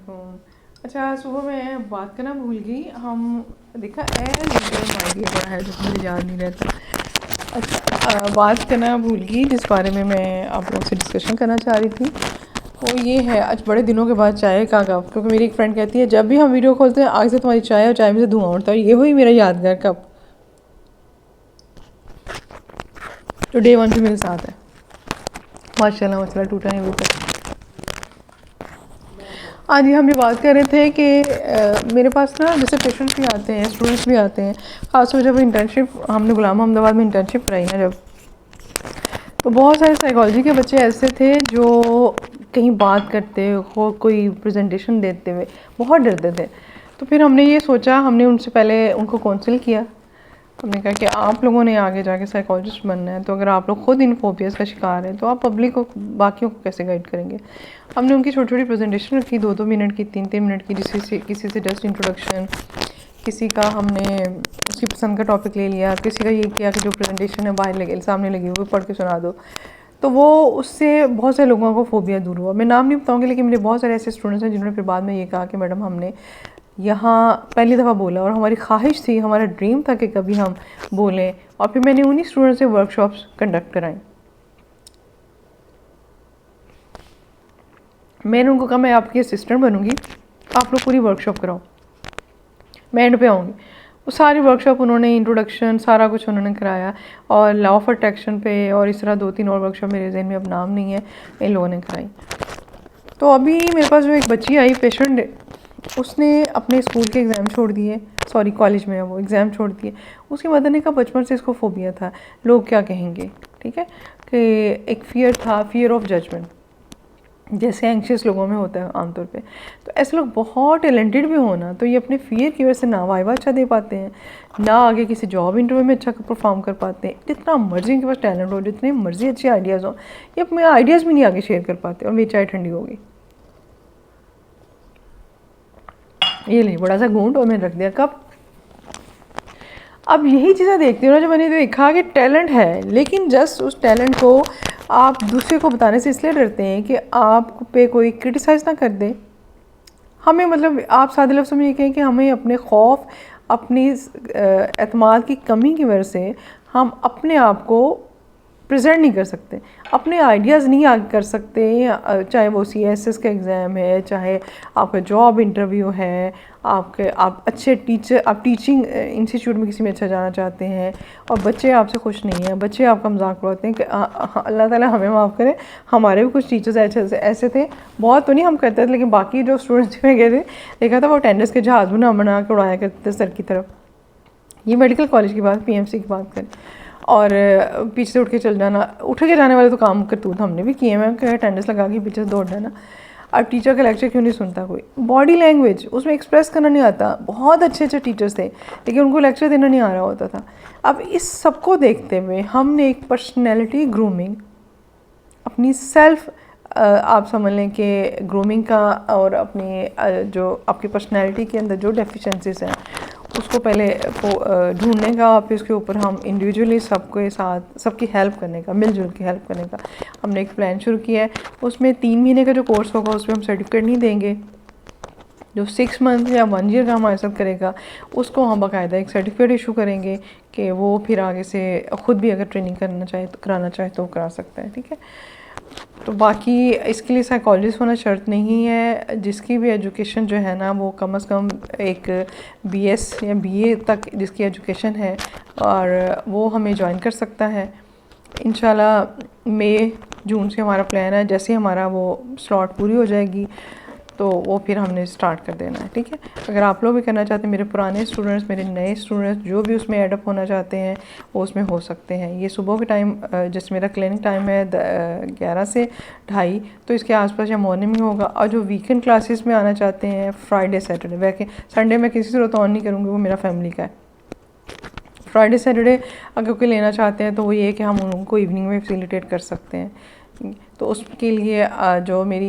वालेकुम। अच्छा, सुबह मैं बात करना भूल गई। हम देखा आइडिया बड़ा है जो मुझे याद नहीं रहता। अच्छा, बात करना भूल गई जिस बारे में मैं आप लोगों से डिस्कशन करना चाह रही थी, वो ये है आज बड़े दिनों के बाद चाय का कप। क्योंकि मेरी एक फ्रेंड कहती है जब भी हम वीडियो खोलते हैं आगे से तुम्हारी चाय और चाय में से धुआं उड़ता है। ये हुई मेरा यादगार कप जो डे वन से मेरे साथ है। माशाल्लाह माशाल्लाह टूटा नहीं अभी तक। आज हम ये बात कर रहे थे कि मेरे पास ना जैसे पेशेंट्स भी आते हैं, स्टूडेंट्स भी आते हैं। खासतौर जब इंटर्नशिप हमने गुलाम अहमदाबाद में इंटर्नशिप कराई ना जब, तो बहुत सारे साइकोलॉजी के बच्चे ऐसे थे जो कहीं बात करते हो, कोई प्रेजेंटेशन देते हुए बहुत डरते थे। तो फिर हमने ये सोचा, हमने उनसे पहले उनको काउंसिल किया। हमने कहा कि आप लोगों ने आगे जाके साइकोलॉजिस्ट बनना है, तो अगर आप लोग खुद इन फोबियाज़ का शिकार हैं तो आप पब्लिक को, बाकियों को कैसे गाइड करेंगे। हमने उनकी छोटी छोटी प्रेजेंटेशन रखी, 2-2 मिनट की, 3-3 मिनट की। किसी से जस्ट इंट्रोडक्शन, किसी का हमने उसकी पसंद का टॉपिक ले लिया, किसी का ये किया कि जो प्रेजेंटेशन है बाहर लगे सामने लगी हुई पढ़ के सुना दो। तो वो उससे बहुत सारे लोगों को फोबिया दूर हुआ। मैं नाम नहीं बताऊँगी, लेकिन मेरे बहुत सारे ऐसे स्टूडेंट्स हैं जिन्होंने फिर बाद में ये कहा कि मैडम हमने यहाँ पहली दफ़ा बोला और हमारी ख्वाहिश थी, हमारा ड्रीम था कि कभी हम बोलें। और फिर मैंने उन्हीं स्टूडेंट्स से वर्कशॉप्स कंडक्ट कराई। मैंने उनको कहा मैं आपकी असिस्टेंट बनूंगी, आप लोग पूरी वर्कशॉप कराओ, मैं एंड पे आऊँगी। वो सारी वर्कशॉप उन्होंने, इंट्रोडक्शन सारा कुछ उन्होंने कराया। और लॉ ऑफ अट्रैक्शन पे और इस तरह 2-3 और वर्कशॉप मेरे जहन में अब नाम नहीं है, इन लोगों ने कराई। तो अभी मेरे पास जो एक बच्ची आई पेशेंट, उसने अपने स्कूल के एग्ज़ाम छोड़ दिए, सॉरी कॉलेज में है वो, एग्ज़ाम छोड़ दिए। उसकी मदर ने कहा बचपन से इसको फोबिया था, लोग क्या कहेंगे, ठीक है, कि एक फ़ियर था, फ़ियर ऑफ जजमेंट, जैसे एंग्शियस लोगों में होता है आमतौर पे। तो ऐसे लोग बहुत टैलेंटेड भी होना, तो ये अपने फ़ियर की वजह से ना वाइवा अच्छा दे पाते हैं, ना आगे किसी जॉब इंटरव्यू में अच्छा परफॉर्म कर पाते हैं। जितना मर्जी इनके पास टैलेंट हो, जितने मर्जी अच्छे आइडियाज़ हों, ये अपने आइडियाज़ भी नहीं आगे शेयर कर पाते। और मेरी चाय ठंडी हो गई, ये नहीं बड़ा सा घूंट और मैंने रख दिया कप। अब यही चीज़ें देखती हूँ ना, जो मैंने देखा कि टैलेंट है, लेकिन जस्ट उस टैलेंट को आप दूसरे को बताने से इसलिए डरते हैं कि आप पे कोई क्रिटिसाइज़ ना कर दे। हमें मतलब आप सादे लफ्ज़ों में ये कहें कि हमें अपने खौफ, अपनी एतमाद की कमी की वजह से हम अपने आप को प्रेजेंट नहीं कर सकते, अपने आइडियाज़ नहीं आगे कर सकते। चाहे वो CSS का एग्ज़ाम है, चाहे आपका जॉब इंटरव्यू है, आप अच्छे टीचर, आप टीचिंग इंस्टीट्यूट में किसी में अच्छा जाना चाहते हैं और बच्चे आपसे खुश नहीं हैं, बच्चे आपका मजाक उड़ाते हैं कि अल्लाह ताला हमें माफ़ करे, हमारे भी कुछ टीचर्स ऐसे थे। बहुत तो नहीं हम करते थे, लेकिन बाकी जो स्टूडेंट्स में गए थे देखा था वो अटेंडेंस के जहाज़ बना के उड़ाया करते थे सर की तरफ। ये मेडिकल कॉलेज की बात, PMC की बात करें। और पीछे से उठ के चल जाना, उठ के जाने वाले तो काम करतूत हमने भी किए हैं, अटेंडेंस लगा के पीछे से दौड़ जाना। अब टीचर का लेक्चर क्यों नहीं सुनता कोई, बॉडी लैंग्वेज उसमें एक्सप्रेस करना नहीं आता। बहुत अच्छे अच्छे टीचर्स थे, लेकिन उनको लेक्चर देना नहीं आ रहा होता था। अब इस सबको देखते हुए हमने एक पर्सनैलिटी ग्रूमिंग, अपनी सेल्फ, आप समझ लें कि ग्रूमिंग का, और अपनी जो आपकी पर्सनैलिटी के अंदर जो डेफिशिएंसीज हैं उसको पहले ढूंढने का, फिर उसके ऊपर हम इंडिविजुअली सबके साथ सबकी हेल्प करने का, मिलजुल के हेल्प करने का हमने एक प्लान शुरू किया है। उसमें 3 महीने का जो कोर्स होगा उसमें हम सर्टिफिकेट नहीं देंगे, जो 6 मंथ या 1 ईयर का हमारे साथ करेगा उसको हम बाकायदा एक सर्टिफिकेट इशू करेंगे कि वो फिर आगे से ख़ुद भी अगर ट्रेनिंग करना चाहे तो कराना चाहे तो करा सकता है, ठीक है। तो बाकी इसके लिए साइकोलॉजिस्ट होना शर्त नहीं है, जिसकी भी एजुकेशन जो है ना वो कम से कम एक BS या BA तक जिसकी एजुकेशन है, और वो हमें ज्वाइन कर सकता है। इंशाल्लाह मई जून से हमारा प्लान है, जैसे हमारा वो स्लॉट पूरी हो जाएगी तो वो फिर हमने स्टार्ट कर देना है, ठीक है। अगर आप लोग भी करना चाहते हैं, मेरे पुराने स्टूडेंट्स, मेरे नए स्टूडेंट्स जो भी उसमें एडअप होना चाहते हैं वो उसमें हो सकते हैं। ये सुबह के टाइम, जैसे मेरा क्लिनिक टाइम है 11 से 2:30, तो इसके आसपास या मॉर्निंग में होगा। और जो वीकेंड क्लासेस में आना चाहते हैं फ्राइडे सैटरडे, वैसे संडे में किसी सूरत ऑन नहीं करूँगी, वो मेरा फैमिली का है। फ्राइडे सैटरडे अगर कोई लेना चाहते हैं तो वो ये है कि हम उनको इवनिंग में फैसिलिटेट कर सकते हैं। तो तो उसके लिए जो मेरी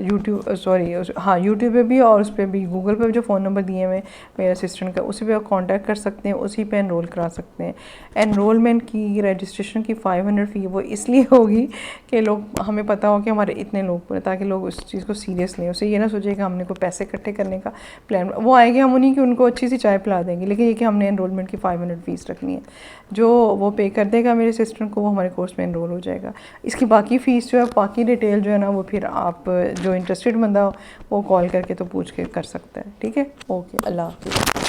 यूट्यूब पे भी और उस पर भी गूगल पे जो फ़ोन नंबर दिए हुए मेरे असिस्टेंट का, उसी पे आप कांटेक्ट कर सकते हैं, उसी पे एनरोल करा सकते हैं। एनरोलमेंट की, रजिस्ट्रेशन की 500 फ़ी वो इसलिए होगी कि लोग, हमें पता हो कि हमारे इतने लोग, ताकि लोग उस चीज़ को सीरियस लें। उसे ये ना सोचे कि हमने कोई पैसे इकट्ठे करने का प्लान, वो आएंगे हम उन्हीं की उनको अच्छी सी चाय पिला देंगे, लेकिन ये कि हमने एनरोलमेंट की 500 फ़ीस रखनी है। जो वो पे कर देगा मेरे असिस्टेंट को, वो हमारे कोर्स में एनरोल हो जाएगा। इसकी बाकी फ़ीस जो है, बाकी डिटेल जो है ना, वो फिर आप जो इंटरेस्टेड बंदा वो कॉल करके तो पूछ के कर सकता है। ठीक है, ओके, अल्लाह हाफ़िज़।